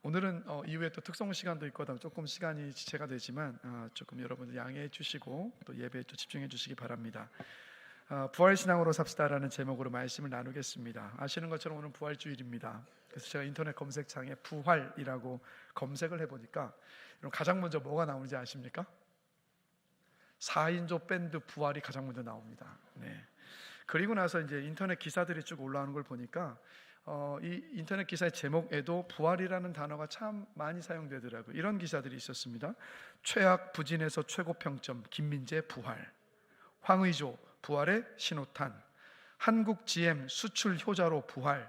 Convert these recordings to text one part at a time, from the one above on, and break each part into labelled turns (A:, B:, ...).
A: 오늘은 이후에 또 특송 시간도 있고 조금 시간이 지체가 되지만 조금 여러분들 양해해 주시고 또 예배에 또 집중해 주시기 바랍니다. 부활 신앙으로 삽시다라는 제목으로 말씀을 나누겠습니다. 아시는 것처럼 오늘 부활주일입니다. 그래서 제가 인터넷 검색창에 부활이라고 검색을 해보니까 가장 먼저 뭐가 나오는지 아십니까? 4인조 밴드 부활이 가장 먼저 나옵니다. 네. 그리고 나서 이제 인터넷 기사들이 쭉 올라오는 걸 보니까 이 인터넷 기사의 제목에도 부활이라는 단어가 참 많이 사용되더라고요. 이런 기사들이 있었습니다. 최악 부진에서 최고 평점 김민재 부활, 황의조 부활의 신호탄, 한국 GM 수출 효자로 부활,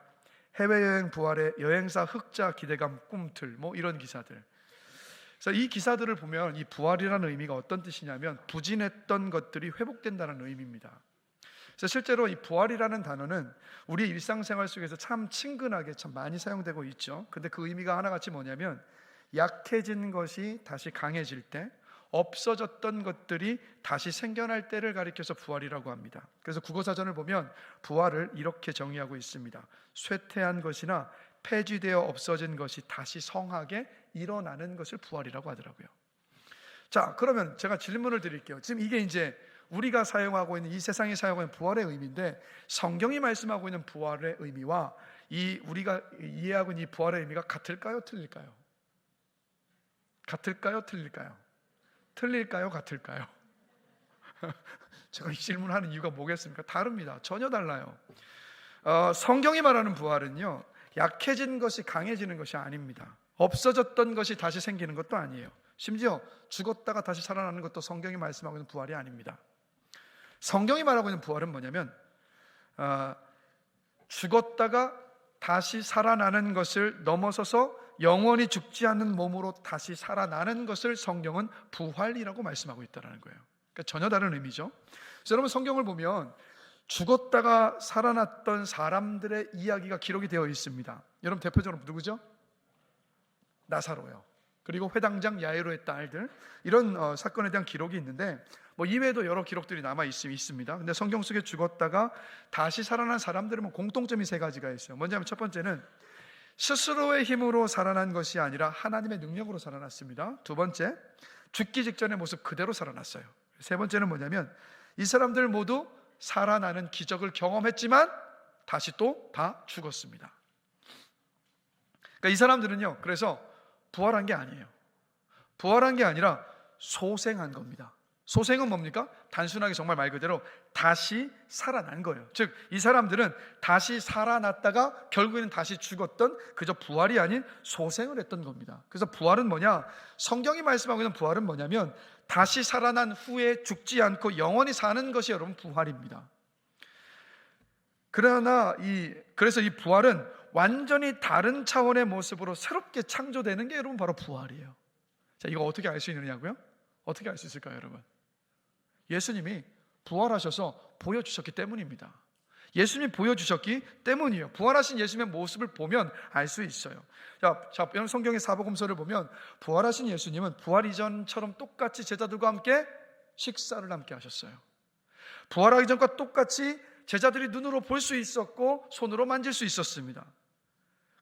A: 해외여행 부활의 여행사 흑자 기대감 꿈틀, 이런 기사들. 그래서 이 기사들을 보면 이 부활이라는 의미가 어떤 뜻이냐면 부진했던 것들이 회복된다는 의미입니다. 그래서 실제로 이 부활이라는 단어는 우리 일상생활 속에서 참 친근하게 참 많이 사용되고 있죠. 근데 그 의미가 하나같이 뭐냐면 약해진 것이 다시 강해질 때, 없어졌던 것들이 다시 생겨날 때를 가리켜서 부활이라고 합니다. 그래서 국어사전을 보면 부활을 이렇게 정의하고 있습니다. 쇠퇴한 것이나 폐지되어 없어진 것이 다시 성하게 일어나는 것을 부활이라고 하더라고요. 자, 그러면 제가 질문을 드릴게요. 지금 이게 이제 우리가 사용하고 있는, 이 세상이 사용하고 있는 부활의 의미인데, 성경이 말씀하고 있는 부활의 의미와 이 우리가 이해하고 있는 이 부활의 의미가 같을까요? 틀릴까요? 같을까요? 틀릴까요? 틀릴까요? 같을까요? 제가 이 질문하는 이유가 뭐겠습니까? 다릅니다. 전혀 달라요. 성경이 말하는 부활은요, 약해진 것이 강해지는 것이 아닙니다. 없어졌던 것이 다시 생기는 것도 아니에요. 심지어 죽었다가 다시 살아나는 것도 성경이 말씀하고 있는 부활이 아닙니다. 성경이 말하고 있는 부활은 뭐냐면 죽었다가 다시 살아나는 것을 넘어서서 영원히 죽지 않는 몸으로 다시 살아나는 것을 성경은 부활이라고 말씀하고 있다는 거예요. 그러니까 전혀 다른 의미죠. 그래서 여러분, 성경을 보면 죽었다가 살아났던 사람들의 이야기가 기록이 되어 있습니다. 여러분, 대표적으로 누구죠? 나사로요. 그리고 회당장 야이로의 딸들, 이런 사건에 대한 기록이 있는데 이외에도 여러 기록들이 남아 있습니다. 근데 성경 속에 죽었다가 다시 살아난 사람들은 공통점이 세 가지가 있어요. 뭐냐면 첫 번째는 스스로의 힘으로 살아난 것이 아니라 하나님의 능력으로 살아났습니다. 두 번째, 죽기 직전의 모습 그대로 살아났어요. 세 번째는 뭐냐면 이 사람들 모두 살아나는 기적을 경험했지만 다시 또 다 죽었습니다. 그러니까 이 사람들은요, 그래서 부활한 게 아니에요. 부활한 게 아니라 소생한 겁니다. 소생은 뭡니까? 단순하게 정말 말 그대로 다시 살아난 거예요. 즉, 이 사람들은 다시 살아났다가 결국에는 다시 죽었던, 그저 부활이 아닌 소생을 했던 겁니다. 그래서 부활은 뭐냐? 성경이 말씀하고 있는 부활은 뭐냐면 다시 살아난 후에 죽지 않고 영원히 사는 것이 여러분 부활입니다. 그래서 이 부활은 완전히 다른 차원의 모습으로 새롭게 창조되는 게 여러분 바로 부활이에요. 자, 이거 어떻게 알 수 있느냐고요? 어떻게 알 수 있을까요, 여러분? 예수님이 부활하셔서 보여주셨기 때문입니다. 예수님이 보여주셨기 때문이에요. 부활하신 예수님의 모습을 보면 알 수 있어요. 자, 성경의 사복음서를 보면 부활하신 예수님은 부활 이전처럼 똑같이 제자들과 함께 식사를 함께 하셨어요. 부활하기 전과 똑같이 제자들이 눈으로 볼 수 있었고 손으로 만질 수 있었습니다.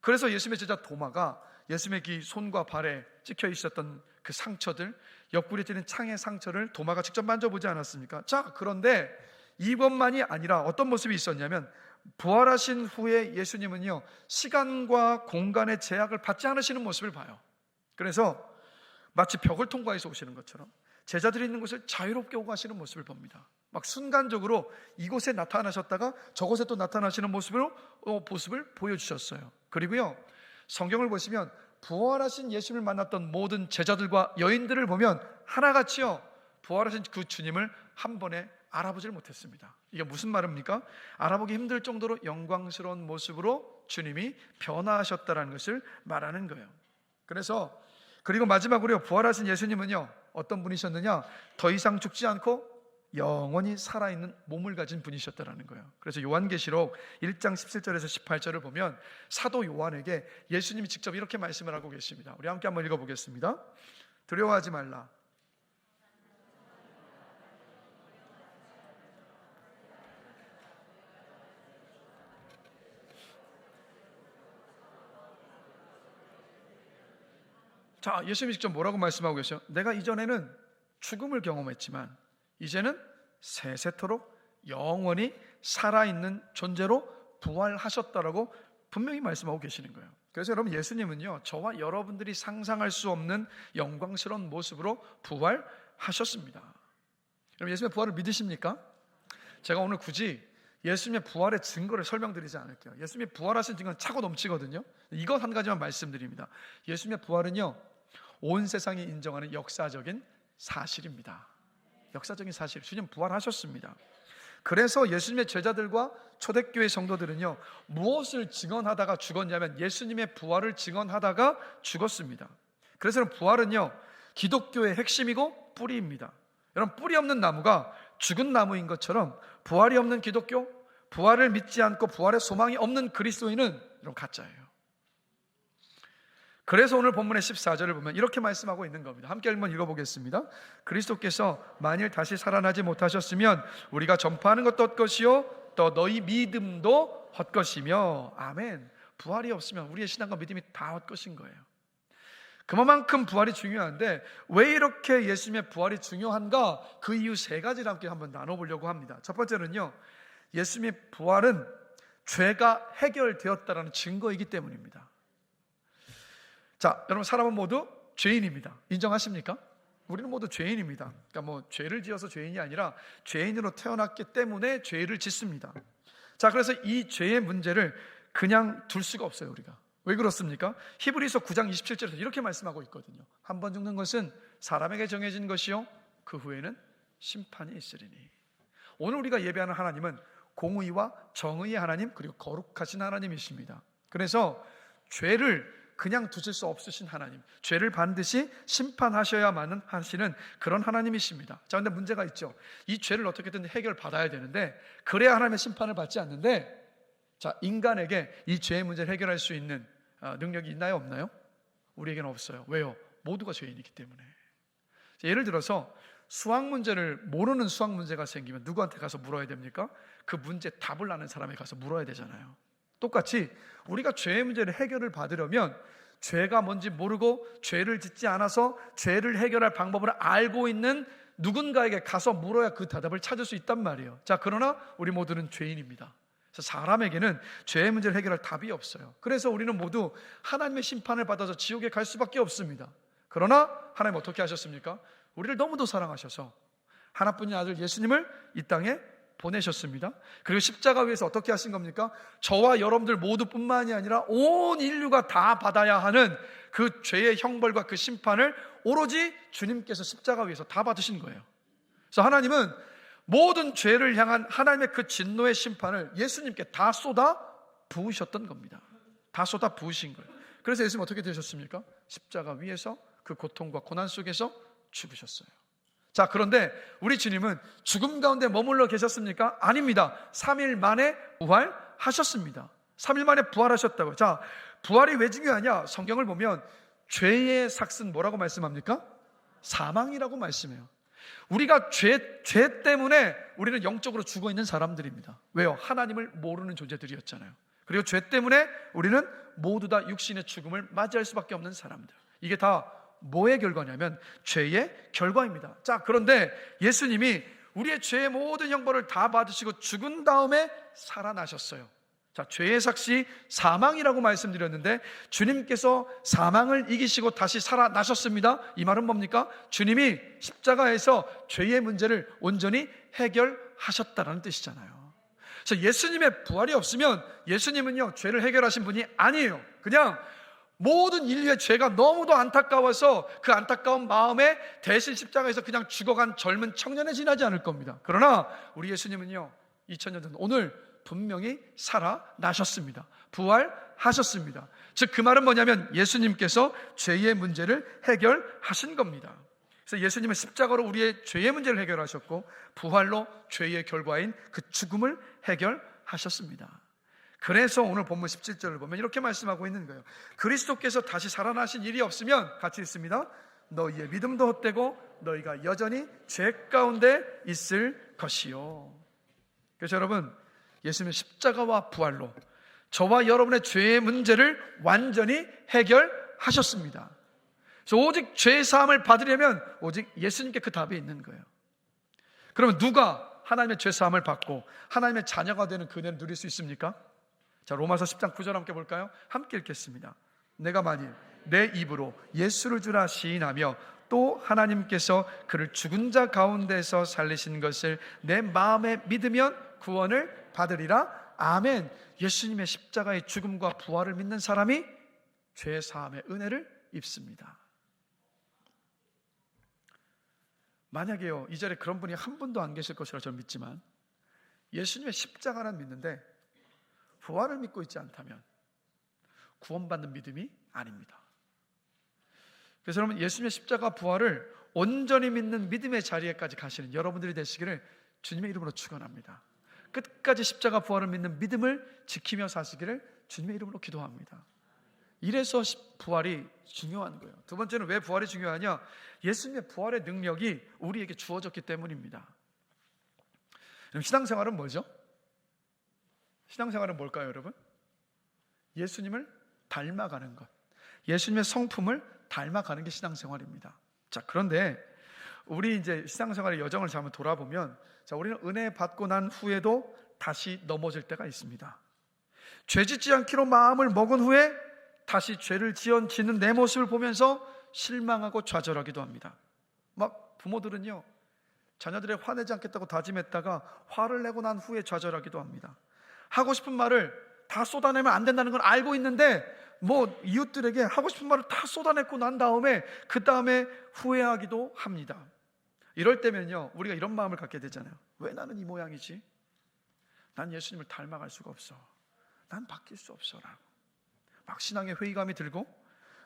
A: 그래서 예수님의 제자 도마가 예수님의 손과 발에 찍혀 있었던 그 상처들, 옆구리에 찌는 창의 상처를 도마가 직접 만져보지 않았습니까? 자, 그런데 이것만이 아니라 어떤 모습이 있었냐면 부활하신 후에 예수님은요, 시간과 공간의 제약을 받지 않으시는 모습을 봐요. 그래서 마치 벽을 통과해서 오시는 것처럼 제자들이 있는 곳을 자유롭게 오고 가시는 모습을 봅니다. 막 순간적으로 이곳에 나타나셨다가 저곳에 또 나타나시는 모습을 보여주셨어요. 그리고요, 성경을 보시면 부활하신 예수님을 만났던 모든 제자들과 여인들을 보면 하나같이요, 부활하신 그 주님을 한 번에 알아보질 못했습니다. 이게 무슨 말입니까? 알아보기 힘들 정도로 영광스러운 모습으로 주님이 변화하셨다는 것을 말하는 거예요. 그리고 마지막으로 부활하신 예수님은요, 어떤 분이셨느냐? 더 이상 죽지 않고 영원히 살아있는 몸을 가진 분이셨다는 거예요. 그래서 요한계시록 1장 17절에서 18절을 보면 사도 요한에게 예수님이 직접 이렇게 말씀을 하고 계십니다. 우리 함께 한번 읽어보겠습니다. 두려워하지 말라. 자, 예수님이 직접 뭐라고 말씀하고 계세요? 내가 이전에는 죽음을 경험했지만 이제는 세세토록 영원히 살아있는 존재로 부활하셨다라고 분명히 말씀하고 계시는 거예요. 그래서 여러분, 예수님은요, 저와 여러분들이 상상할 수 없는 영광스러운 모습으로 부활하셨습니다. 여러분, 예수님의 부활을 믿으십니까? 제가 오늘 굳이 예수님의 부활의 증거를 설명드리지 않을게요. 예수님이 부활하신 증거는 차고 넘치거든요. 이것 한 가지만 말씀드립니다. 예수님의 부활은요, 온 세상이 인정하는 역사적인 사실입니다. 역사적인 사실, 주님 부활하셨습니다. 그래서 예수님의 제자들과 초대교회 성도들은요, 무엇을 증언하다가 죽었냐면 예수님의 부활을 증언하다가 죽었습니다. 그래서 부활은요, 기독교의 핵심이고 뿌리입니다. 여러분, 뿌리 없는 나무가 죽은 나무인 것처럼 부활이 없는 기독교, 부활을 믿지 않고 부활의 소망이 없는 그리스도인은 여러분 가짜예요. 그래서 오늘 본문의 14절을 보면 이렇게 말씀하고 있는 겁니다. 함께 한번 읽어보겠습니다. 그리스도께서 만일 다시 살아나지 못하셨으면 우리가 전파하는 것도 헛것이요 또 너희 믿음도 헛것이며. 아멘. 부활이 없으면 우리의 신앙과 믿음이 다 헛것인 거예요. 그만큼 부활이 중요한데 왜 이렇게 예수님의 부활이 중요한가? 그 이유 세 가지를 함께 한번 나눠보려고 합니다. 첫 번째는요, 예수님의 부활은 죄가 해결되었다라는 증거이기 때문입니다. 자, 여러분, 사람은 모두 죄인입니다. 인정하십니까? 우리는 모두 죄인입니다. 그러니까 뭐 죄를 지어서 죄인이 아니라 죄인으로 태어났기 때문에 죄를 짓습니다. 자, 그래서 이 죄의 문제를 그냥 둘 수가 없어요, 우리가. 왜 그렇습니까? 히브리서 9장 27절에서 이렇게 말씀하고 있거든요. 한 번 죽는 것은 사람에게 정해진 것이요 그 후에는 심판이 있으리니. 오늘 우리가 예배하는 하나님은 공의와 정의의 하나님, 그리고 거룩하신 하나님이십니다. 그래서 죄를 그냥 두실 수 없으신 하나님, 죄를 반드시 심판하셔야만 하시는 그런 하나님이십니다. 자, 근데 문제가 있죠. 이 죄를 어떻게든 해결받아야 되는데 그래야 하나님의 심판을 받지 않는데, 자, 인간에게 이 죄의 문제를 해결할 수 있는 능력이 있나요, 없나요? 우리에게는 없어요. 왜요? 모두가 죄인이기 때문에. 자, 예를 들어서 수학 문제를 모르는 수학 문제가 생기면 누구한테 가서 물어야 됩니까? 그 문제 답을 아는 사람에 가서 물어야 되잖아요. 똑같이 우리가 죄의 문제를 해결을 받으려면 죄가 뭔지 모르고 죄를 짓지 않아서 죄를 해결할 방법을 알고 있는 누군가에게 가서 물어야 그 대답을 찾을 수 있단 말이에요. 자, 그러나 우리 모두는 죄인입니다. 그래서 사람에게는 죄의 문제를 해결할 답이 없어요. 그래서 우리는 모두 하나님의 심판을 받아서 지옥에 갈 수밖에 없습니다. 그러나 하나님 어떻게 하셨습니까? 우리를 너무도 사랑하셔서 하나뿐인 아들 예수님을 이 땅에 보내셨습니다. 그리고 십자가 위에서 어떻게 하신 겁니까? 저와 여러분들 모두뿐만이 아니라 온 인류가 다 받아야 하는 그 죄의 형벌과 그 심판을 오로지 주님께서 십자가 위에서 다 받으신 거예요. 그래서 하나님은 모든 죄를 향한 하나님의 그 진노의 심판을 예수님께 다 쏟아 부으셨던 겁니다. 다 쏟아 부으신 거예요. 그래서 예수님 어떻게 되셨습니까? 십자가 위에서 그 고통과 고난 속에서 죽으셨어요. 자, 그런데 우리 주님은 죽음 가운데 머물러 계셨습니까? 아닙니다. 3일 만에 부활하셨습니다. 3일 만에 부활하셨다고요. 자, 부활이 왜 중요하냐? 성경을 보면 죄의 삭은 뭐라고 말씀합니까? 사망이라고 말씀해요. 우리가 죄 때문에 우리는 영적으로 죽어 있는 사람들입니다. 왜요? 하나님을 모르는 존재들이었잖아요. 그리고 죄 때문에 우리는 모두 다 육신의 죽음을 맞이할 수밖에 없는 사람들. 이게 다 뭐의 결과냐면 죄의 결과입니다. 자, 그런데 예수님이 우리의 죄의 모든 형벌을 다 받으시고 죽은 다음에 살아나셨어요. 자, 죄의 삭시 사망이라고 말씀드렸는데 주님께서 사망을 이기시고 다시 살아나셨습니다. 이 말은 뭡니까? 주님이 십자가에서 죄의 문제를 온전히 해결하셨다는 뜻이잖아요. 그래서 예수님의 부활이 없으면 예수님은요, 죄를 해결하신 분이 아니에요. 그냥 모든 인류의 죄가 너무도 안타까워서 그 안타까운 마음에 대신 십자가에서 그냥 죽어간 젊은 청년에 지나지 않을 겁니다. 그러나 우리 예수님은요, 2000년 전 오늘 분명히 살아나셨습니다. 부활하셨습니다. 즉 그 말은 뭐냐면 예수님께서 죄의 문제를 해결하신 겁니다. 그래서 예수님은 십자가로 우리의 죄의 문제를 해결하셨고 부활로 죄의 결과인 그 죽음을 해결하셨습니다. 그래서 오늘 본문 17절을 보면 이렇게 말씀하고 있는 거예요. 그리스도께서 다시 살아나신 일이 없으면, 같이 읽습니다. 너희의 믿음도 헛되고 너희가 여전히 죄 가운데 있을 것이요. 그래서 여러분, 예수님의 십자가와 부활로 저와 여러분의 죄의 문제를 완전히 해결하셨습니다. 그래서 오직 죄 사함을 받으려면 오직 예수님께 그 답이 있는 거예요. 그러면 누가 하나님의 죄 사함을 받고 하나님의 자녀가 되는 그 은혜를 누릴 수 있습니까? 자, 로마서 10장 9절 함께 볼까요? 함께 읽겠습니다. 내가 만일 내 입으로 예수를 주라 시인하며 또 하나님께서 그를 죽은 자 가운데서 살리신 것을 내 마음에 믿으면 구원을 받으리라. 아멘. 예수님의 십자가의 죽음과 부활을 믿는 사람이 죄 사함의 은혜를 입습니다. 만약에요, 이 자리에 그런 분이 한 분도 안 계실 것이라 저는 믿지만, 예수님의 십자가는 믿는데 부활을 믿고 있지 않다면 구원받는 믿음이 아닙니다. 그래서 여러분, 예수님의 십자가 부활을 온전히 믿는 믿음의 자리에까지 가시는 여러분들이 되시기를 주님의 이름으로 축원합니다. 끝까지 십자가 부활을 믿는 믿음을 지키며 사시기를 주님의 이름으로 기도합니다. 이래서 부활이 중요한 거예요. 두 번째는 왜 부활이 중요하냐? 예수님의 부활의 능력이 우리에게 주어졌기 때문입니다. 그럼 신앙생활은 뭐죠? 신앙생활은 뭘까요, 여러분? 예수님을 닮아가는 것, 예수님의 성품을 닮아가는 게 신앙생활입니다. 자, 그런데 우리 이제 신앙생활의 여정을 잘 한번 돌아보면, 자, 우리는 은혜 받고 난 후에도 다시 넘어질 때가 있습니다. 죄 짓지 않기로 마음을 먹은 후에 다시 죄를 짓는 내 모습을 보면서 실망하고 좌절하기도 합니다. 막 부모들은요, 자녀들의 화내지 않겠다고 다짐했다가 화를 내고 난 후에 좌절하기도 합니다. 하고 싶은 말을 다 쏟아내면 안 된다는 건 알고 있는데 이웃들에게 하고 싶은 말을 다 쏟아내고 난 다음에 그 다음에 후회하기도 합니다. 이럴 때면요, 우리가 이런 마음을 갖게 되잖아요. 왜 나는 이 모양이지? 난 예수님을 닮아갈 수가 없어. 난 바뀔 수 없어 라고 막 신앙의 회의감이 들고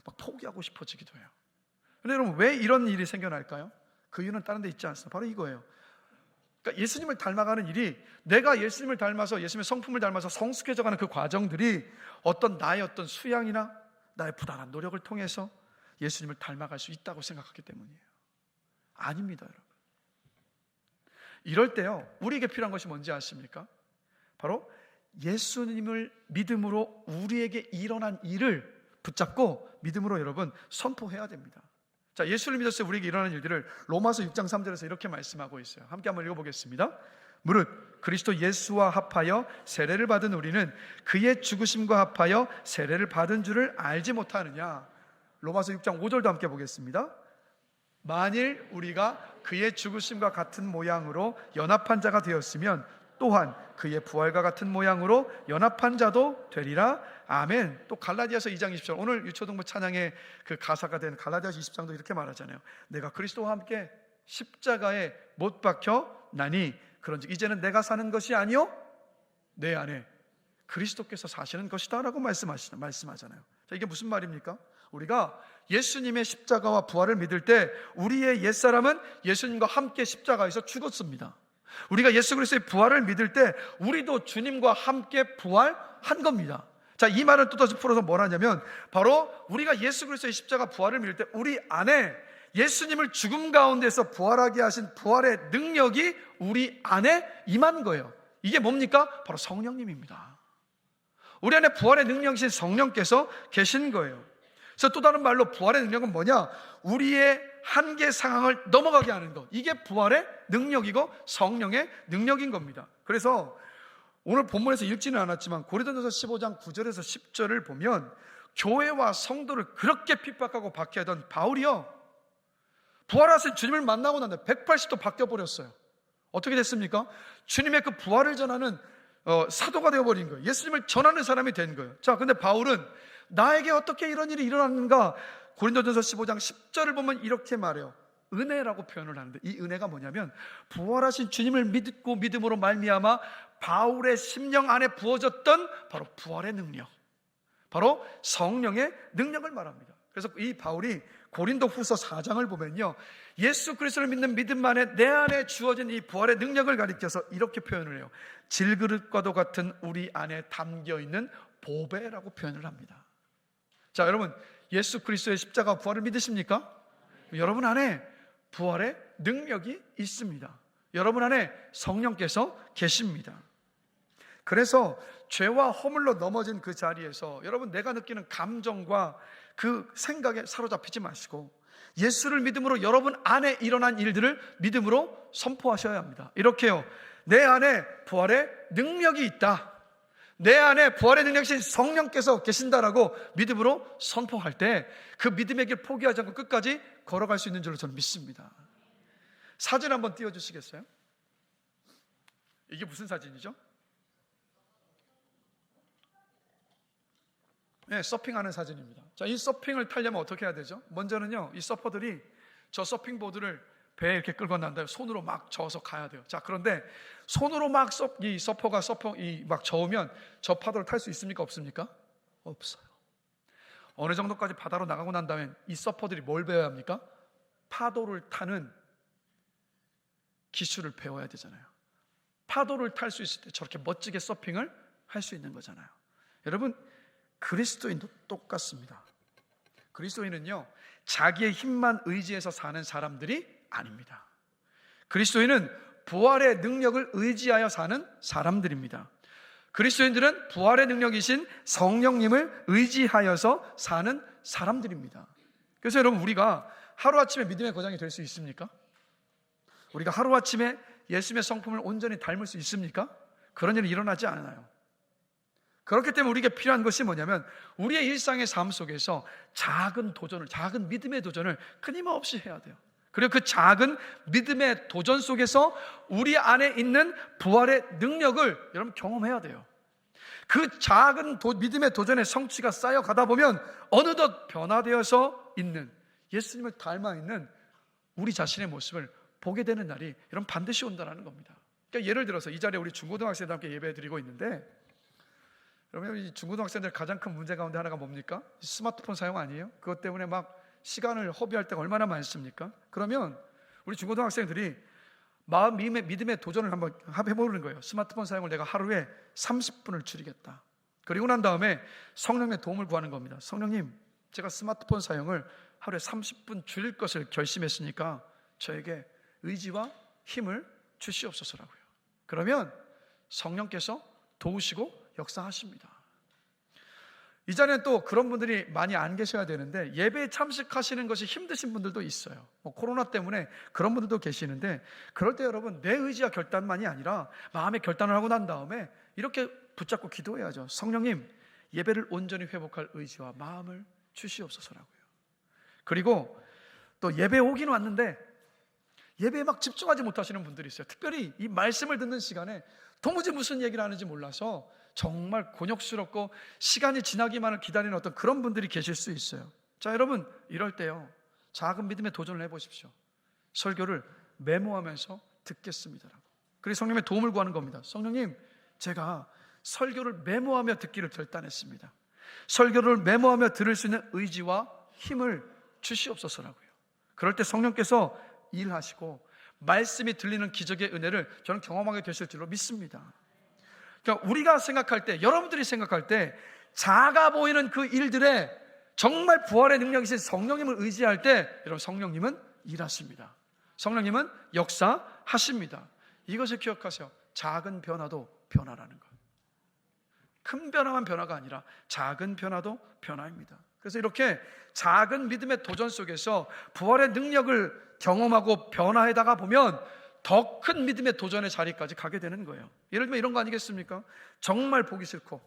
A: 막 포기하고 싶어지기도 해요. 그런데 여러분, 왜 이런 일이 생겨날까요? 그 이유는 다른 데 있지 않습니다. 바로 이거예요. 그러니까 예수님을 닮아가는 일이, 내가 예수님을 닮아서 예수님의 성품을 닮아서 성숙해져가는 그 과정들이 나의 어떤 수양이나 나의 부단한 노력을 통해서 예수님을 닮아갈 수 있다고 생각하기 때문이에요. 아닙니다, 여러분. 이럴 때요, 우리에게 필요한 것이 뭔지 아십니까? 바로 예수님을 믿음으로 우리에게 일어난 일을 붙잡고 믿음으로 여러분 선포해야 됩니다. 자, 예수를 믿었을 때 우리에게 일어난 일들을 로마서 6장 3절에서 이렇게 말씀하고 있어요. 함께 한번 읽어보겠습니다. 무릇 그리스도 예수와 합하여 세례를 받은 우리는 그의 죽으심과 합하여 세례를 받은 줄을 알지 못하느냐. 로마서 6장 5절도 함께 보겠습니다. 만일 우리가 그의 죽으심과 같은 모양으로 연합한 자가 되었으면 또한 그의 부활과 같은 모양으로 연합한 자도 되리라. 아멘. 또 갈라디아서 2장 20절, 오늘 유초등부 찬양의 그 가사가 된 갈라디아서 20장도 이렇게 말하잖아요. 내가 그리스도와 함께 십자가에 못 박혀 나니 그런즉 이제는 내가 사는 것이 아니요 내 안에 그리스도께서 사시는 것이다 라고 말씀하잖아요. 자, 이게 무슨 말입니까? 우리가 예수님의 십자가와 부활을 믿을 때 우리의 옛사람은 예수님과 함께 십자가에서 죽었습니다. 우리가 예수 그리스도의 부활을 믿을 때 우리도 주님과 함께 부활한 겁니다. 자, 이 말을 또 풀어서 뭘 하냐면, 바로 우리가 예수 그리스도의 십자가 부활을 믿을 때 우리 안에 예수님을 죽음 가운데서 부활하게 하신 부활의 능력이 우리 안에 임한 거예요. 이게 뭡니까? 바로 성령님입니다. 우리 안에 부활의 능력이신 성령께서 계신 거예요. 그래서 또 다른 말로 부활의 능력은 뭐냐? 우리의 한계 상황을 넘어가게 하는 것, 이게 부활의 능력이고 성령의 능력인 겁니다. 그래서 오늘 본문에서 읽지는 않았지만 고린도전서 15장 9절에서 10절을 보면 교회와 성도를 그렇게 핍박하고 박해하던 바울이요, 부활하신 주님을 만나고 난 다음에 180도 바뀌어버렸어요. 어떻게 됐습니까? 주님의 그 부활을 전하는 사도가 되어버린 거예요. 예수님을 전하는 사람이 된 거예요. 자, 근데 바울은 나에게 어떻게 이런 일이 일어났는가? 고린도전서 15장 10절을 보면 이렇게 말해요. 은혜라고 표현을 하는데, 이 은혜가 뭐냐면 부활하신 주님을 믿고 믿음으로 말미암아 바울의 심령 안에 부어졌던 바로 부활의 능력, 바로 성령의 능력을 말합니다. 그래서 이 바울이 고린도 후서 4장을 보면요, 예수 그리스도를 믿는 믿음만에 내 안에 주어진 이 부활의 능력을 가리켜서 이렇게 표현을 해요. 질그릇과도 같은 우리 안에 담겨있는 보배라고 표현을 합니다. 자, 여러분, 예수 그리스도의 십자가 부활을 믿으십니까? 여러분 안에 부활의 능력이 있습니다. 여러분 안에 성령께서 계십니다. 그래서 죄와 허물로 넘어진 그 자리에서 여러분, 내가 느끼는 감정과 그 생각에 사로잡히지 마시고 예수를 믿음으로 여러분 안에 일어난 일들을 믿음으로 선포하셔야 합니다. 이렇게요, 내 안에 부활의 능력이 있다, 내 안에 부활의 능력이신 성령께서 계신다라고 믿음으로 선포할 때 그 믿음의 길 포기하지 않고 끝까지 걸어갈 수 있는 줄로 저는 믿습니다. 사진 한번 띄워주시겠어요? 이게 무슨 사진이죠? 네, 서핑하는 사진입니다. 자, 이 서핑을 타려면 어떻게 해야 되죠? 먼저는요, 이 서퍼들이 저 서핑보드를 배에 이렇게 끌고 난 다음에 손으로 막 저어서 가야 돼요. 자, 그런데 손으로 막 이 서퍼가 막 저으면 저 파도를 탈 수 있습니까? 없습니까? 없어요. 어느 정도까지 바다로 나가고 난 다음에 이 서퍼들이 뭘 배워야 합니까? 파도를 타는 기술을 배워야 되잖아요. 파도를 탈 수 있을 때 저렇게 멋지게 서핑을 할 수 있는 거잖아요. 여러분, 그리스도인도 똑같습니다. 그리스도인은요, 자기의 힘만 의지해서 사는 사람들이 아닙니다. 그리스도인은 부활의 능력을 의지하여 사는 사람들입니다. 그리스도인들은 부활의 능력이신 성령님을 의지하여서 사는 사람들입니다. 그래서 여러분, 우리가 하루아침에 믿음의 거장이 될 수 있습니까? 우리가 하루아침에 예수님의 성품을 온전히 닮을 수 있습니까? 그런 일은 일어나지 않아요. 그렇기 때문에 우리에게 필요한 것이 뭐냐면 우리의 일상의 삶 속에서 작은 믿음의 도전을 끊임없이 해야 돼요. 그리고 그 작은 믿음의 도전 속에서 우리 안에 있는 부활의 능력을 여러분 경험해야 돼요. 그 작은 믿음의 도전의 성취가 쌓여가다 보면 어느덧 변화되어서 있는, 예수님을 닮아 있는 우리 자신의 모습을 보게 되는 날이 여러분 반드시 온다는 겁니다. 그러니까 예를 들어서 이 자리에 우리 중고등학생들 함께 예배 드리고 있는데, 여러분, 이 중고등학생들 가장 큰 문제 가운데 하나가 뭡니까? 스마트폰 사용 아니에요? 그것 때문에 막 시간을 허비할 때가 얼마나 많습니까? 그러면 우리 중고등학생들이 믿음의 도전을 한번 해보는 거예요. 스마트폰 사용을 내가 하루에 30분을 줄이겠다. 그리고 난 다음에 성령의 도움을 구하는 겁니다. 성령님, 제가 스마트폰 사용을 하루에 30분 줄일 것을 결심했으니까 저에게 의지와 힘을 주시옵소서라고요. 그러면 성령께서 도우시고 역사하십니다. 이 자리에 또 그런 분들이 많이 안 계셔야 되는데, 예배에 참석하시는 것이 힘드신 분들도 있어요. 코로나 때문에 그런 분들도 계시는데, 그럴 때 여러분, 내 의지와 결단만이 아니라 마음의 결단을 하고 난 다음에 이렇게 붙잡고 기도해야죠. 성령님, 예배를 온전히 회복할 의지와 마음을 주시옵소서라고요. 그리고 또 예배 오긴 왔는데 예배에 막 집중하지 못하시는 분들이 있어요. 특별히 이 말씀을 듣는 시간에 도무지 무슨 얘기를 하는지 몰라서 정말 곤욕스럽고 시간이 지나기만을 기다리는 어떤 그런 분들이 계실 수 있어요. 자, 여러분, 이럴 때요, 작은 믿음의 도전을 해보십시오. 설교를 메모하면서 듣겠습니다라고. 그리고 성령님의 도움을 구하는 겁니다. 성령님, 제가 설교를 메모하며 듣기를 결단했습니다. 설교를 메모하며 들을 수 있는 의지와 힘을 주시옵소서라고요. 그럴 때 성령께서 일하시고 말씀이 들리는 기적의 은혜를 저는 경험하게 되실 줄로 믿습니다. 그러니까 우리가 생각할 때, 여러분들이 생각할 때 작아 보이는 그 일들에 정말 부활의 능력이신 성령님을 의지할 때, 여러분, 성령님은 일하십니다. 성령님은 역사하십니다. 이것을 기억하세요. 작은 변화도 변화라는 것. 큰 변화만 변화가 아니라 작은 변화도 변화입니다. 그래서 이렇게 작은 믿음의 도전 속에서 부활의 능력을 경험하고 변화해다가 보면 더 큰 믿음의 도전의 자리까지 가게 되는 거예요. 예를 들면 이런 거 아니겠습니까? 정말 보기 싫고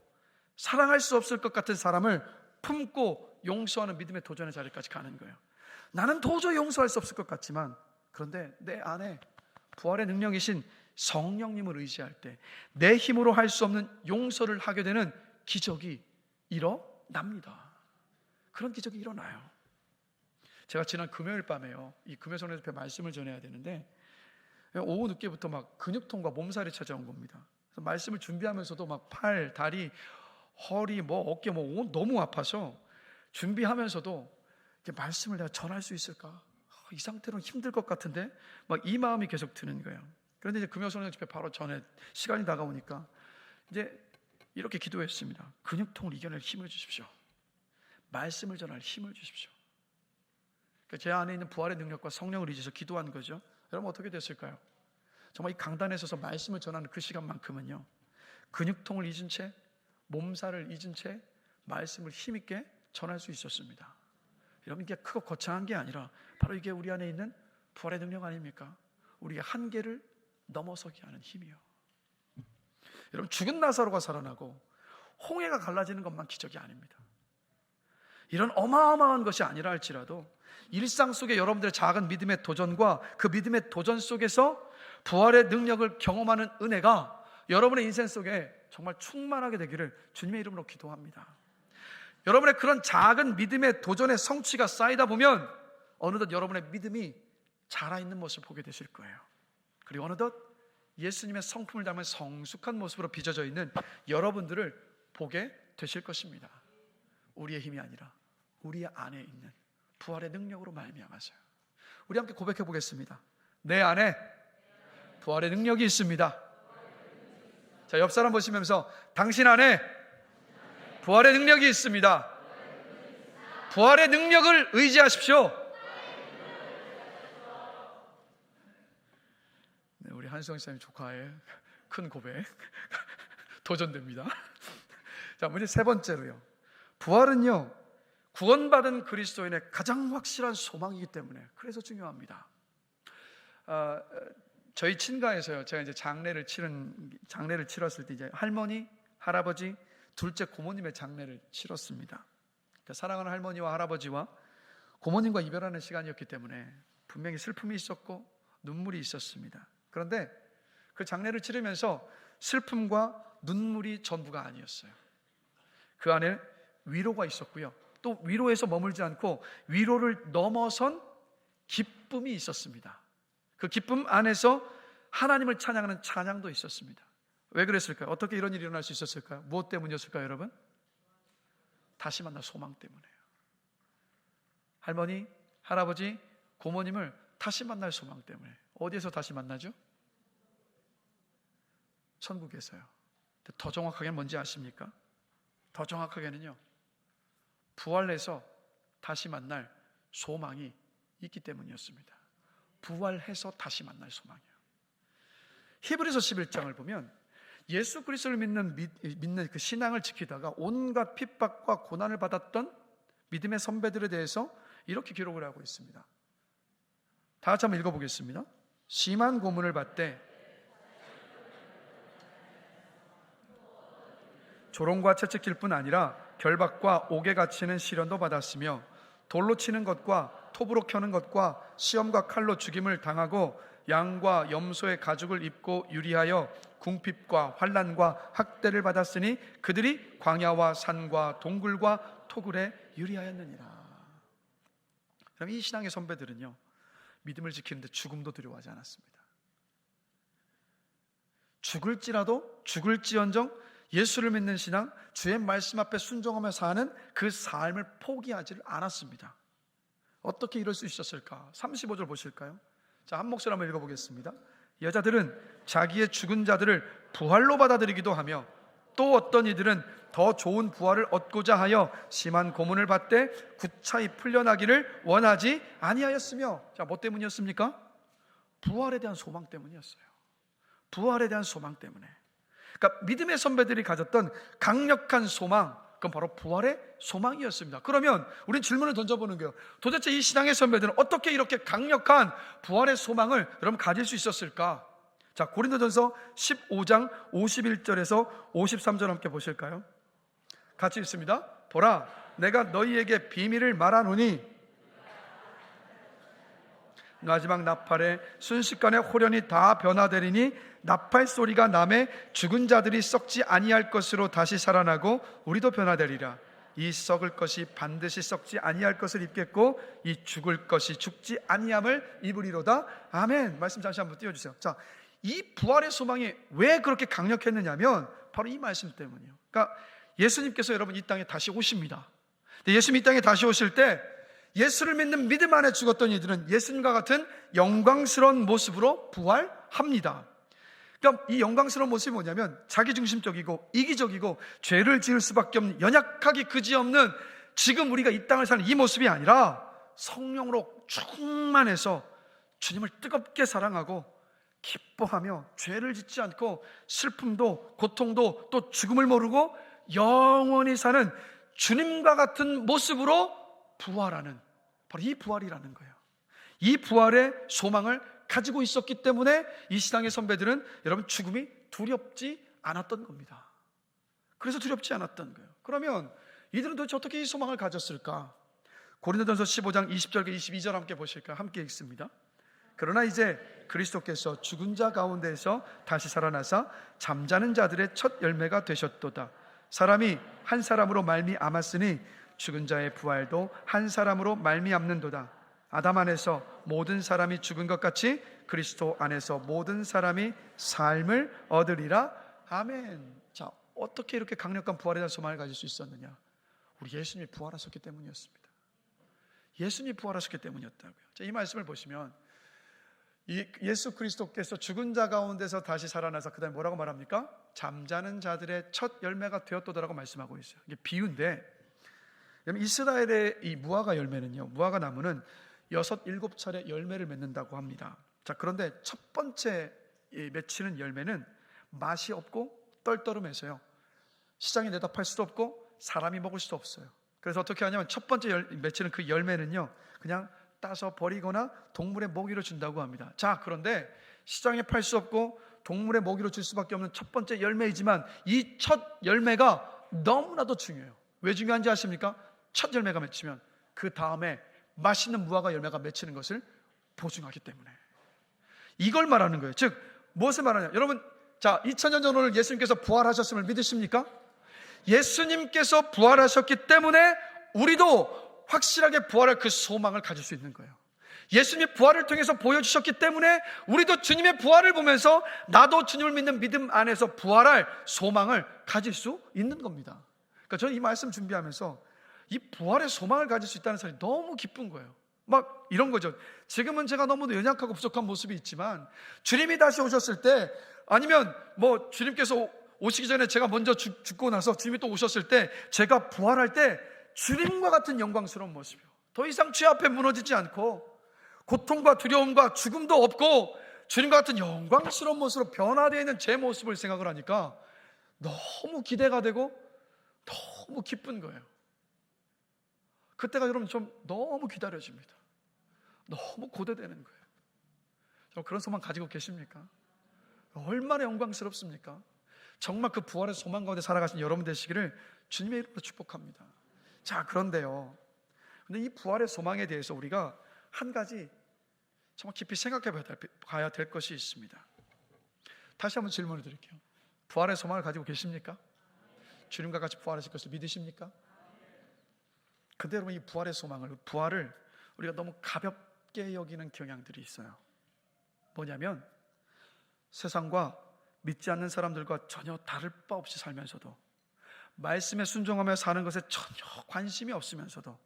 A: 사랑할 수 없을 것 같은 사람을 품고 용서하는 믿음의 도전의 자리까지 가는 거예요. 나는 도저히 용서할 수 없을 것 같지만, 그런데 내 안에 부활의 능력이신 성령님을 의지할 때 내 힘으로 할 수 없는 용서를 하게 되는 기적이 일어납니다. 그런 기적이 일어나요. 제가 지난 금요일 밤에요, 이 금요성례 집회 말씀을 전해야 되는데 오후 늦게부터 막 근육통과 몸살이 찾아온 겁니다. 그래서 말씀을 준비하면서도 막 팔, 다리, 허리, 어깨, 옷 너무 아파서 준비하면서도 이제 말씀을 내가 전할 수 있을까? 이 상태로는 힘들 것 같은데 막 이 마음이 계속 드는 거예요. 그런데 이제 금요성례 집회 바로 전에 시간이 다가오니까 이제 이렇게 기도했습니다. 근육통을 이겨낼 힘을 주십시오. 말씀을 전할 힘을 주십시오. 그러니까 제 안에 있는 부활의 능력과 성령을 의지해서 기도한 거죠. 여러분, 어떻게 됐을까요? 정말 이 강단에 서서 말씀을 전하는 그 시간만큼은요, 근육통을 잊은 채, 몸살을 잊은 채 말씀을 힘있게 전할 수 있었습니다. 여러분, 이게 크고 거창한 게 아니라 바로 이게 우리 안에 있는 부활의 능력 아닙니까? 우리의 한계를 넘어서게 하는 힘이요. 여러분, 죽은 나사로가 살아나고 홍해가 갈라지는 것만 기적이 아닙니다. 이런 어마어마한 것이 아니라 할지라도 일상 속에 여러분들의 작은 믿음의 도전과 그 믿음의 도전 속에서 부활의 능력을 경험하는 은혜가 여러분의 인생 속에 정말 충만하게 되기를 주님의 이름으로 기도합니다. 여러분의 그런 작은 믿음의 도전의 성취가 쌓이다 보면 어느덧 여러분의 믿음이 자라있는 모습을 보게 되실 거예요. 그리고 어느덧 예수님의 성품을 닮은 성숙한 모습으로 빚어져 있는 여러분들을 보게 되실 것입니다. 우리의 힘이 아니라 우리 안에 있는 부활의 능력으로 말미암아서요. 우리 함께 고백해 보겠습니다. 내 안에 부활의 능력이 있습니다. 자, 옆 사람 보시면서 당신 안에 부활의 능력이 있습니다. 부활의 능력을 의지하십시오. 네, 우리 한수영 씨님 조카의 큰 고백 도전됩니다. 자, 문제 세 번째로요. 부활은요, 구원받은 그리스도인의 가장 확실한 소망이기 때문에 그래서 중요합니다. 저희 친가에서요, 제가 이제 장례를 치렀을 때 이제 할머니, 할아버지, 둘째 고모님의 장례를 치렀습니다. 그러니까 사랑하는 할머니와 할아버지와 고모님과 이별하는 시간이었기 때문에 분명히 슬픔이 있었고 눈물이 있었습니다. 그런데 그 장례를 치르면서 슬픔과 눈물이 전부가 아니었어요. 그 안에 위로가 있었고요, 또 위로에서 머물지 않고 위로를 넘어선 기쁨이 있었습니다. 그 기쁨 안에서 하나님을 찬양하는 찬양도 있었습니다. 왜 그랬을까요? 어떻게 이런 일이 일어날 수 있었을까요? 무엇 때문이었을까요, 여러분? 다시 만날 소망 때문에요. 할머니, 할아버지, 고모님을 다시 만날 소망 때문에. 어디에서 다시 만나죠? 천국에서요. 더 정확하게는 뭔지 아십니까? 더 정확하게는요, 부활해서 다시 만날 소망이 있기 때문이었습니다. 부활해서 다시 만날 소망이요. 히브리서 11장을 보면 예수 그리스도를 믿는 그 신앙을 지키다가 온갖 핍박과 고난을 받았던 믿음의 선배들에 대해서 이렇게 기록을 하고 있습니다. 다 같이 한번 읽어보겠습니다. 심한 고문을 받되 조롱과 채찍질 뿐 아니라 결박과 옥에 갇히는 시련도 받았으며 돌로 치는 것과 톱으로 켜는 것과 시험과 칼로 죽임을 당하고 양과 염소의 가죽을 입고 유리하여 궁핍과 환난과 학대를 받았으니 그들이 광야와 산과 동굴과 토굴에 유리하였느니라. 그럼 이 신앙의 선배들은요, 믿음을 지키는데 죽음도 두려워하지 않았습니다. 죽을지언정 예수를 믿는 신앙, 주의 말씀 앞에 순종하며 사는 그 삶을 포기하지 않았습니다. 어떻게 이럴 수 있었을까? 35절 보실까요? 자, 한 목소리 한번 읽어보겠습니다. 여자들은 자기의 죽은 자들을 부활로 받아들이기도 하며 또 어떤 이들은 더 좋은 부활을 얻고자 하여 심한 고문을 받되 구차히 풀려나기를 원하지 아니하였으며. 자, 뭐 때문이었습니까? 부활에 대한 소망 때문이었어요. 부활에 대한 소망 때문에. 그러니까 믿음의 선배들이 가졌던 강력한 소망, 그건 바로 부활의 소망이었습니다. 그러면 우린 질문을 던져보는 거예요. 도대체 이 신앙의 선배들은 어떻게 이렇게 강력한 부활의 소망을 여러분 가질 수 있었을까? 자, 고린도전서 15장 51절에서 53절 함께 보실까요? 같이 읽습니다. 보라, 내가 너희에게 비밀을 말하노니 마지막 나팔에 순식간에 호련히 다 변화되리니 나팔 소리가 나매 죽은 자들이 썩지 아니할 것으로 다시 살아나고 우리도 변화되리라. 이 썩을 것이 반드시 썩지 아니할 것을 입겠고 이 죽을 것이 죽지 아니함을 입으리로다. 아멘. 말씀 다시 한번 띄워주세요. 자, 이 부활의 소망이 왜 그렇게 강력했느냐면 바로 이 말씀 때문이에요. 그러니까 예수님께서 여러분 이 땅에 다시 오십니다. 예수님 이 땅에 다시 오실 때 예수를 믿는 믿음 안에 죽었던 이들은 예수님과 같은 영광스러운 모습으로 부활합니다. 그러니까 이 영광스러운 모습이 뭐냐면 자기중심적이고 이기적이고 죄를 지을 수밖에 없는 연약하기 그지없는 지금 우리가 이 땅을 사는 이 모습이 아니라 성령으로 충만해서 주님을 뜨겁게 사랑하고 기뻐하며 죄를 짓지 않고 슬픔도 고통도 또 죽음을 모르고 영원히 사는 주님과 같은 모습으로 부활하는 바로 이 부활이라는 거예요. 이 부활의 소망을 가지고 있었기 때문에 이 신앙의 선배들은 여러분 죽음이 두렵지 않았던 겁니다. 그래서 두렵지 않았던 거예요. 그러면 이들은 도대체 어떻게 이 소망을 가졌을까? 고린도전서 15장 20절과 22절 함께 보실까요? 함께 읽습니다. 그러나 이제 그리스도께서 죽은 자 가운데에서 다시 살아나사 잠자는 자들의 첫 열매가 되셨도다. 사람이 한 사람으로 말미암았으니 죽은 자의 부활도 한 사람으로 말미암는도다. 아담 안에서 모든 사람이 죽은 것 같이 그리스도 안에서 모든 사람이 삶을 얻으리라. 아멘. 자, 어떻게 이렇게 강력한 부활에 대한 소망을 가질 수 있었느냐? 우리 예수님이 부활하셨기 때문이었습니다. 예수님이 부활하셨기 때문이었다고요. 자, 이 말씀을 보시면 예수 그리스도께서 죽은 자 가운데서 다시 살아나서 그 다음에 뭐라고 말합니까? 잠자는 자들의 첫 열매가 되었도다라고 말씀하고 있어요. 이게 비유인데, 이스라엘의 이 무화과 열매는요, 무화과 나무는 6, 7차례 열매를 맺는다고 합니다. 자, 그런데 첫 번째 맺히는 열매는 맛이 없고 떨떠름해서요, 시장에 내다 팔 수도 없고 사람이 먹을 수도 없어요. 그래서 어떻게 하냐면 첫 번째 맺히는 그 열매는요, 그냥 따서 버리거나 동물의 먹이로 준다고 합니다. 자, 그런데 시장에 팔 수 없고 동물의 먹이로 줄 수밖에 없는 첫 번째 열매이지만 이 첫 열매가 너무나도 중요해요. 왜 중요한지 아십니까? 첫 열매가 맺히면 그 다음에 맛있는 무화과 열매가 맺히는 것을 보증하기 때문에, 이걸 말하는 거예요. 즉 무엇을 말하냐? 여러분, 자, 2000년 전에 예수님께서 부활하셨음을 믿으십니까? 예수님께서 부활하셨기 때문에 우리도 확실하게 부활할 그 소망을 가질 수 있는 거예요. 예수님이 부활을 통해서 보여주셨기 때문에 우리도 주님의 부활을 보면서 나도 주님을 믿는 믿음 안에서 부활할 소망을 가질 수 있는 겁니다. 그러니까 저는 이 말씀 준비하면서 이 부활의 소망을 가질 수 있다는 사실이 너무 기쁜 거예요. 막 이런 거죠. 지금은 제가 너무도 연약하고 부족한 모습이 있지만 주님이 다시 오셨을 때, 아니면 뭐 주님께서 오시기 전에 제가 먼저 죽고 나서 주님이 또 오셨을 때 제가 부활할 때 주님과 같은 영광스러운 모습이요, 더 이상 죄 앞에 무너지지 않고 고통과 두려움과 죽음도 없고 주님과 같은 영광스러운 모습으로 변화되어 있는 제 모습을 생각을 하니까 너무 기대가 되고 너무 기쁜 거예요. 그때가 여러분 좀 너무 기다려집니다. 너무 고대되는 거예요. 여러분, 그런 소망 가지고 계십니까? 얼마나 영광스럽습니까? 정말 그 부활의 소망 가운데 살아가신 여러분 되시기를 주님의 이름으로 축복합니다. 자, 그런데요, 근데 이 부활의 소망에 대해서 우리가 한 가지 정말 깊이 생각해 봐야 될 것이 있습니다. 다시 한번 질문을 드릴게요. 부활의 소망을 가지고 계십니까? 주님과 같이 부활하실 것을 믿으십니까? 근데 여러분, 이 부활의 소망을, 부활을 우리가 너무 가볍게 여기는 경향들이 있어요. 뭐냐면 세상과 믿지 않는 사람들과 전혀 다를 바 없이 살면서도, 말씀에 순종하며 사는 것에 전혀 관심이 없으면서도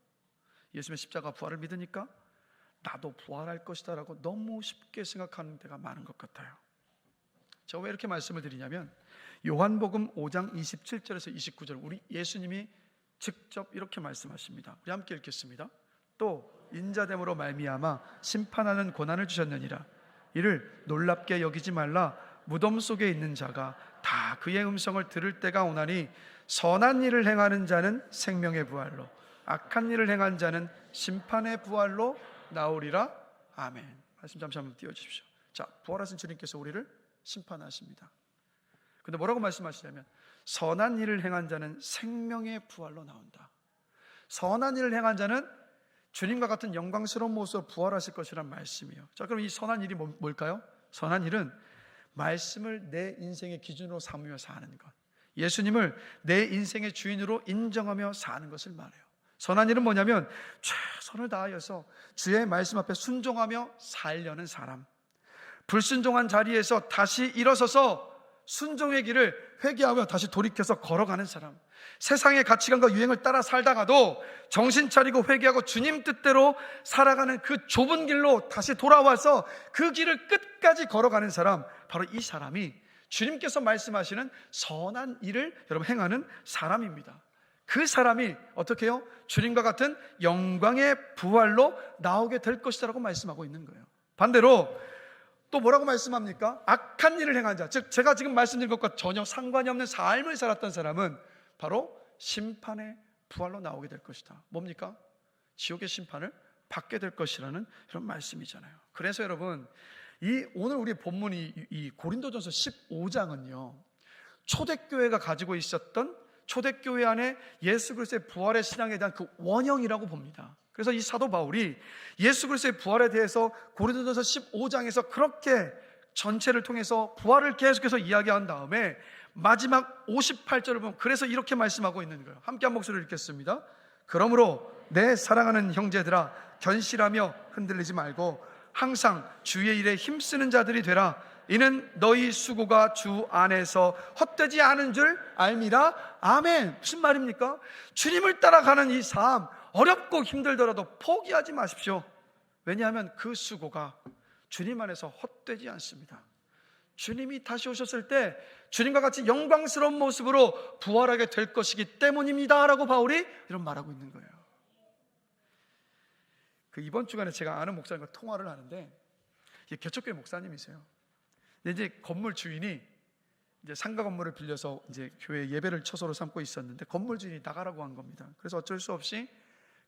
A: 예수님의 십자가 부활을 믿으니까 나도 부활할 것이다 라고 너무 쉽게 생각하는 데가 많은 것 같아요. 제가 왜 이렇게 말씀을 드리냐면 요한복음 5장 27절에서 29절, 우리 예수님이 직접 이렇게 말씀하십니다. 우리 함께 읽겠습니다. 또 인자됨으로 말미암아 심판하는 고난을 주셨느니라. 이를 놀랍게 여기지 말라. 무덤 속에 있는 자가 다 그의 음성을 들을 때가 오나니 선한 일을 행하는 자는 생명의 부활로, 악한 일을 행한 자는 심판의 부활로 나오리라. 아멘. 말씀 잠시 한번 띄워주십시오. 자, 부활하신 주님께서 우리를 심판하십니다. 근데 뭐라고 말씀하시냐면 선한 일을 행한 자는 생명의 부활로 나온다. 선한 일을 행한 자는 주님과 같은 영광스러운 모습으로 부활하실 것이란 말씀이에요. 자, 그럼 이 선한 일이 뭘까요? 선한 일은 말씀을 내 인생의 기준으로 삼으며 사는 것, 예수님을 내 인생의 주인으로 인정하며 사는 것을 말해요. 선한 일은 뭐냐면 최선을 다하여서 주의 말씀 앞에 순종하며 살려는 사람, 불순종한 자리에서 다시 일어서서 순종의 길을 회개하며 다시 돌이켜서 걸어가는 사람, 세상의 가치관과 유행을 따라 살다가도 정신 차리고 회개하고 주님 뜻대로 살아가는 그 좁은 길로 다시 돌아와서 그 길을 끝까지 걸어가는 사람, 바로 이 사람이 주님께서 말씀하시는 선한 일을 여러분 행하는 사람입니다. 그 사람이 어떻게 해요? 주님과 같은 영광의 부활로 나오게 될 것이라고 말씀하고 있는 거예요. 반대로 또 뭐라고 말씀합니까? 악한 일을 행한 자, 즉 제가 지금 말씀드린 것과 전혀 상관이 없는 삶을 살았던 사람은 바로 심판의 부활로 나오게 될 것이다. 뭡니까? 지옥의 심판을 받게 될 것이라는 이런 말씀이잖아요. 그래서 여러분, 오늘 우리 본문이 이 고린도전서 15장은요 초대교회가 가지고 있었던 초대교회 안에 예수 그리스도의 부활의 신앙에 대한 그 원형이라고 봅니다. 그래서 이 사도 바울이 예수 그리스도의 부활에 대해서 고린도전서 15장에서 그렇게 전체를 통해서 부활을 계속해서 이야기한 다음에 마지막 58절을 보면 그래서 이렇게 말씀하고 있는 거예요. 함께 한 목소리를 읽겠습니다. 그러므로 내 사랑하는 형제들아, 견실하며 흔들리지 말고 항상 주의 일에 힘쓰는 자들이 되라. 이는 너희 수고가 주 안에서 헛되지 않은 줄 알미라. 아멘. 무슨 말입니까? 주님을 따라가는 이 삶, 어렵고 힘들더라도 포기하지 마십시오. 왜냐하면 그 수고가 주님 안에서 헛되지 않습니다. 주님이 다시 오셨을 때 주님과 같이 영광스러운 모습으로 부활하게 될 것이기 때문입니다 라고 바울이 이런 말하고 있는 거예요. 이번 주간에 제가 아는 목사님과 통화를 하는데 개척교회 목사님이세요. 이제 건물 주인이 이제 상가 건물을 빌려서 이제 교회 예배를 처소로 삼고 있었는데 건물 주인이 나가라고 한 겁니다. 그래서 어쩔 수 없이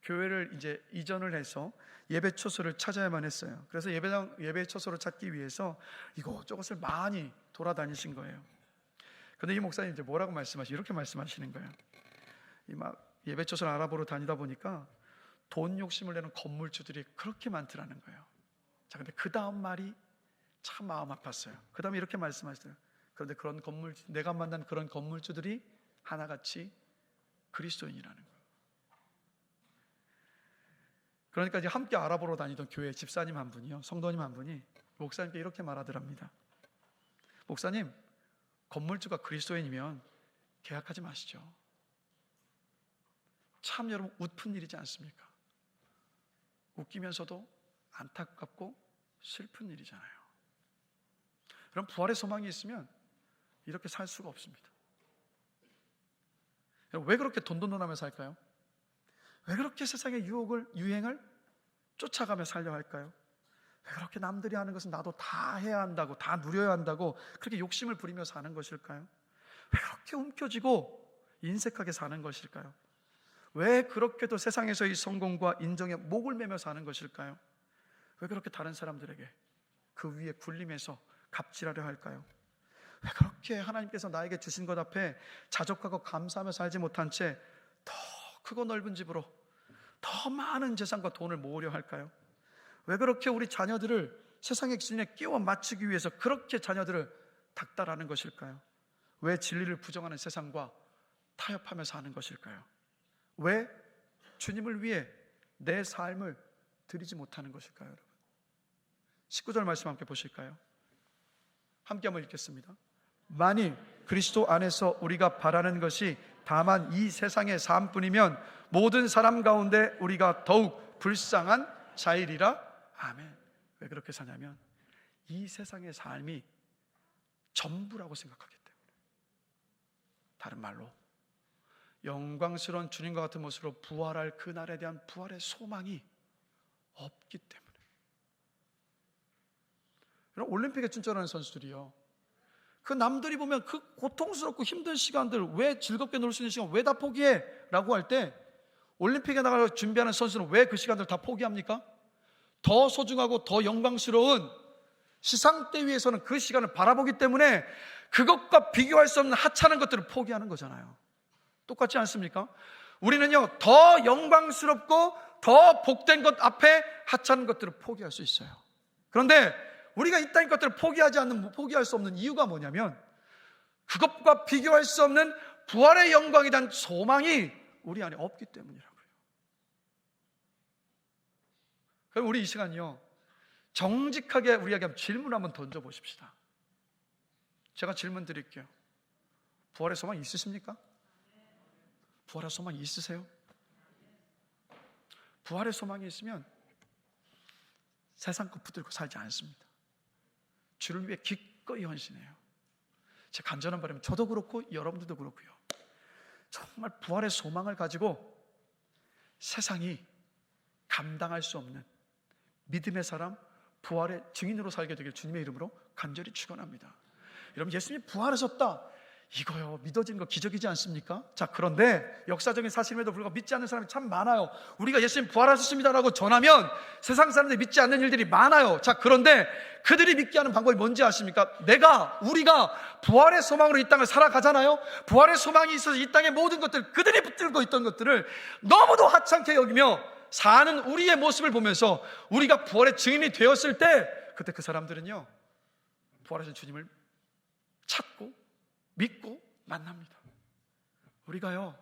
A: 교회를 이제 이전을 해서 예배 처소를 찾아야만 했어요. 그래서 예배 처소를 찾기 위해서 이곳저곳을 많이 돌아다니신 거예요. 근데 이 목사님 이제 뭐라고 이렇게 말씀하시는 거예요. 막 예배 처소를 알아보러 다니다 보니까 돈 욕심을 내는 건물주들이 그렇게 많더라는 거예요. 자, 근데 그 다음 말이 참 마음 아팠어요. 그 다음에 이렇게 말씀하시더라고요. 그런데 내가 만난 그런 건물주들이 하나같이 그리스도인이라는 거예요. 그러니까 이제 함께 알아보러 다니던 교회 집사님 한 분이요, 성도님 한 분이 목사님께 이렇게 말하더랍니다. 목사님, 건물주가 그리스도인이면 계약하지 마시죠. 참 여러분 웃픈 일이지 않습니까? 웃기면서도 안타깝고 슬픈 일이잖아요. 그럼 부활의 소망이 있으면 이렇게 살 수가 없습니다. 왜 그렇게 돈돈돈하며 살까요? 왜 그렇게 세상의 유행을 쫓아가며 살려 할까요? 왜 그렇게 남들이 하는 것은 나도 다 해야 한다고, 다 누려야 한다고 그렇게 욕심을 부리며 사는 것일까요? 왜 그렇게 움켜쥐고 인색하게 사는 것일까요? 왜 그렇게도 세상에서의 성공과 인정에 목을 매며 사는 것일까요? 왜 그렇게 다른 사람들에게 그 위에 굴림해서 갑질하려 할까요? 왜 그렇게 하나님께서 나에게 주신 것 앞에 자족하고 감사하며 살지 못한 채 더 크고 넓은 집으로 더 많은 재산과 돈을 모으려 할까요? 왜 그렇게 우리 자녀들을 세상의 기준에 끼워 맞추기 위해서 그렇게 자녀들을 닥달하는 것일까요? 왜 진리를 부정하는 세상과 타협하며 사는 것일까요? 왜 주님을 위해 내 삶을 드리지 못하는 것일까요, 여러분? 19절 말씀 함께 보실까요? 함께 한번 읽겠습니다. 만일 그리스도 안에서 우리가 바라는 것이 다만 이 세상의 삶뿐이면 모든 사람 가운데 우리가 더욱 불쌍한 자이리라. 아멘. 왜 그렇게 사냐면 이 세상의 삶이 전부라고 생각하기 때문에. 다른 말로 영광스러운 주님과 같은 모습으로 부활할 그날에 대한 부활의 소망이 없기 때문에. 여러분, 올림픽에 출전하는 선수들이요, 그 남들이 보면 그 고통스럽고 힘든 시간들, 왜 즐겁게 놀 수 있는 시간 왜 다 포기해? 라고 할 때 올림픽에 나가서 준비하는 선수는 왜 그 시간들 다 포기합니까? 더 소중하고 더 영광스러운 시상대 위에서는 그 시간을 바라보기 때문에 그것과 비교할 수 없는 하찮은 것들을 포기하는 거잖아요. 똑같지 않습니까? 우리는요, 더 영광스럽고 더 복된 것 앞에 하찮은 것들을 포기할 수 있어요. 그런데 우리가 이 땅의 것들을 포기할 수 없는 이유가 뭐냐면 그것과 비교할 수 없는 부활의 영광에 대한 소망이 우리 안에 없기 때문이라고요. 그럼 우리 이 시간요, 정직하게 우리에게 질문 한번 던져보십시다. 제가 질문 드릴게요. 부활의 소망 있으십니까? 부활의 소망이 있으세요? 부활의 소망이 있으면 세상 것 붙들고 살지 않습니다. 주를 위해 기꺼이 헌신해요. 제 간절한 바람은 저도 그렇고 여러분들도 그렇고요, 정말 부활의 소망을 가지고 세상이 감당할 수 없는 믿음의 사람, 부활의 증인으로 살게 되길 주님의 이름으로 간절히 축원합니다. 여러분, 예수님이 부활하셨다, 이거요, 믿어지는 거 기적이지 않습니까? 자, 그런데 역사적인 사실임에도 불구하고 믿지 않는 사람이 참 많아요. 우리가 예수님 부활하셨습니다라고 전하면 세상 사람들이 믿지 않는 일들이 많아요. 자, 그런데 그들이 믿게 하는 방법이 뭔지 아십니까? 우리가 부활의 소망으로 이 땅을 살아가잖아요. 부활의 소망이 있어서 이 땅의 모든 것들, 그들이 붙들고 있던 것들을 너무도 하찮게 여기며 사는 우리의 모습을 보면서 우리가 부활의 증인이 되었을 때, 그때 그 사람들은요, 부활하신 주님을 찾고 믿고 만납니다. 우리가요,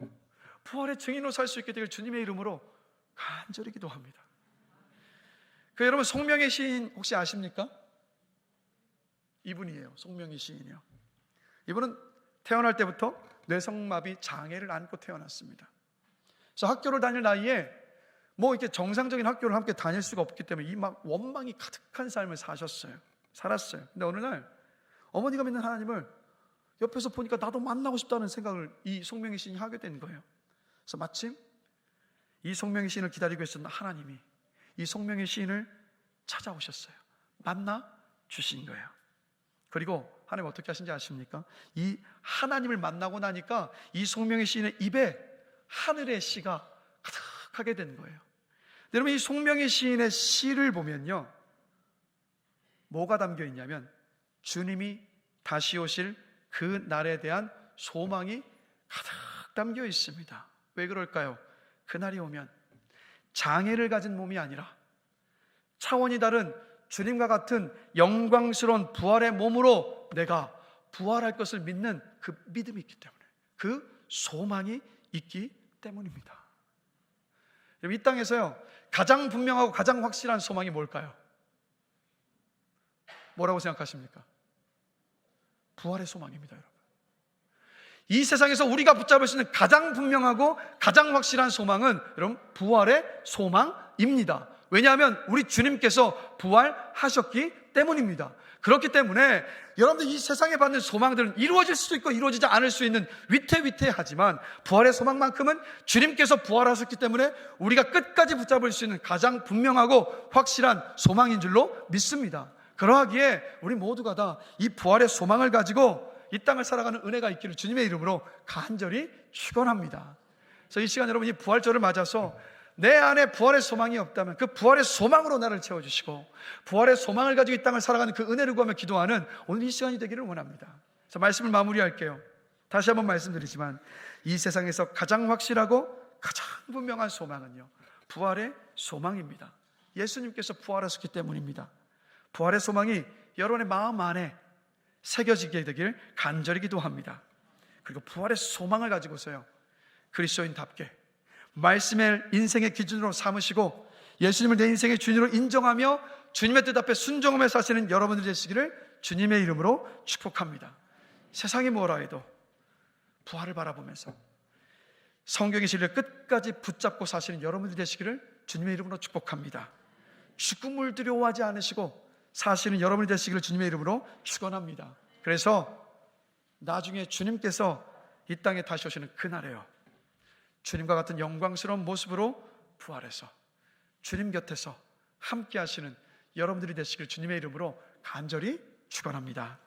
A: 부활의 증인으로 살 수 있게 되길 주님의 이름으로 간절히 기도합니다. 여러분, 송명의 시인 혹시 아십니까? 이분이에요. 송명의 시인이요. 이분은 태어날 때부터 뇌성마비 장애를 안고 태어났습니다. 그래서 학교를 다닐 나이에 이렇게 정상적인 학교를 함께 다닐 수가 없기 때문에 이 막 원망이 가득한 삶을 살았어요. 근데 어느 날 어머니가 믿는 하나님을 옆에서 보니까 나도 만나고 싶다는 생각을 이 송명의 시인이 하게 된 거예요. 그래서 마침 이 송명의 시인을 기다리고 있었던 하나님이 이 송명의 시인을 찾아오셨어요. 만나 주신 거예요. 그리고 하나님 어떻게 하신지 아십니까? 이 하나님을 만나고 나니까 이 송명의 시인의 입에 하늘의 시가 가득하게 된 거예요. 여러분, 이 송명의 시인의 시를 보면요, 뭐가 담겨 있냐면 주님이 다시 오실 그 날에 대한 소망이 가득 담겨 있습니다. 왜 그럴까요? 그날이 오면 장애를 가진 몸이 아니라 차원이 다른 주님과 같은 영광스러운 부활의 몸으로 내가 부활할 것을 믿는 그 믿음이 있기 때문에, 그 소망이 있기 때문입니다. 이 땅에서요, 가장 분명하고 가장 확실한 소망이 뭘까요? 뭐라고 생각하십니까? 부활의 소망입니다, 여러분. 이 세상에서 우리가 붙잡을 수 있는 가장 분명하고 가장 확실한 소망은 여러분, 부활의 소망입니다. 왜냐하면 우리 주님께서 부활하셨기 때문입니다. 그렇기 때문에 여러분들 이 세상에 받는 소망들은 이루어질 수도 있고 이루어지지 않을 수 있는 위태위태하지만 부활의 소망만큼은 주님께서 부활하셨기 때문에 우리가 끝까지 붙잡을 수 있는 가장 분명하고 확실한 소망인 줄로 믿습니다. 그러하기에 우리 모두가 다 이 부활의 소망을 가지고 이 땅을 살아가는 은혜가 있기를 주님의 이름으로 간절히 축원합니다. 그래서 이 시간 여러분, 이 부활절을 맞아서 내 안에 부활의 소망이 없다면 그 부활의 소망으로 나를 채워주시고 부활의 소망을 가지고 이 땅을 살아가는 그 은혜를 구하며 기도하는 오늘 이 시간이 되기를 원합니다. 그래서 말씀을 마무리할게요. 다시 한번 말씀드리지만 이 세상에서 가장 확실하고 가장 분명한 소망은요, 부활의 소망입니다. 예수님께서 부활하셨기 때문입니다. 부활의 소망이 여러분의 마음 안에 새겨지게 되길 간절히 기도합니다. 그리고 부활의 소망을 가지고서요, 그리스도인답게 말씀을 인생의 기준으로 삼으시고 예수님을 내 인생의 주인으로 인정하며 주님의 뜻 앞에 순종하며 사시는 여러분들이 되시기를 주님의 이름으로 축복합니다. 세상이 뭐라 해도 부활을 바라보면서 성경의 진리를 끝까지 붙잡고 사시는 여러분들이 되시기를 주님의 이름으로 축복합니다. 죽음을 두려워하지 않으시고 사시는 여러분이 되시기를 주님의 이름으로 축원합니다. 그래서 나중에 주님께서 이 땅에 다시 오시는 그날에요, 주님과 같은 영광스러운 모습으로 부활해서 주님 곁에서 함께 하시는 여러분들이 되시기를 주님의 이름으로 간절히 축원합니다.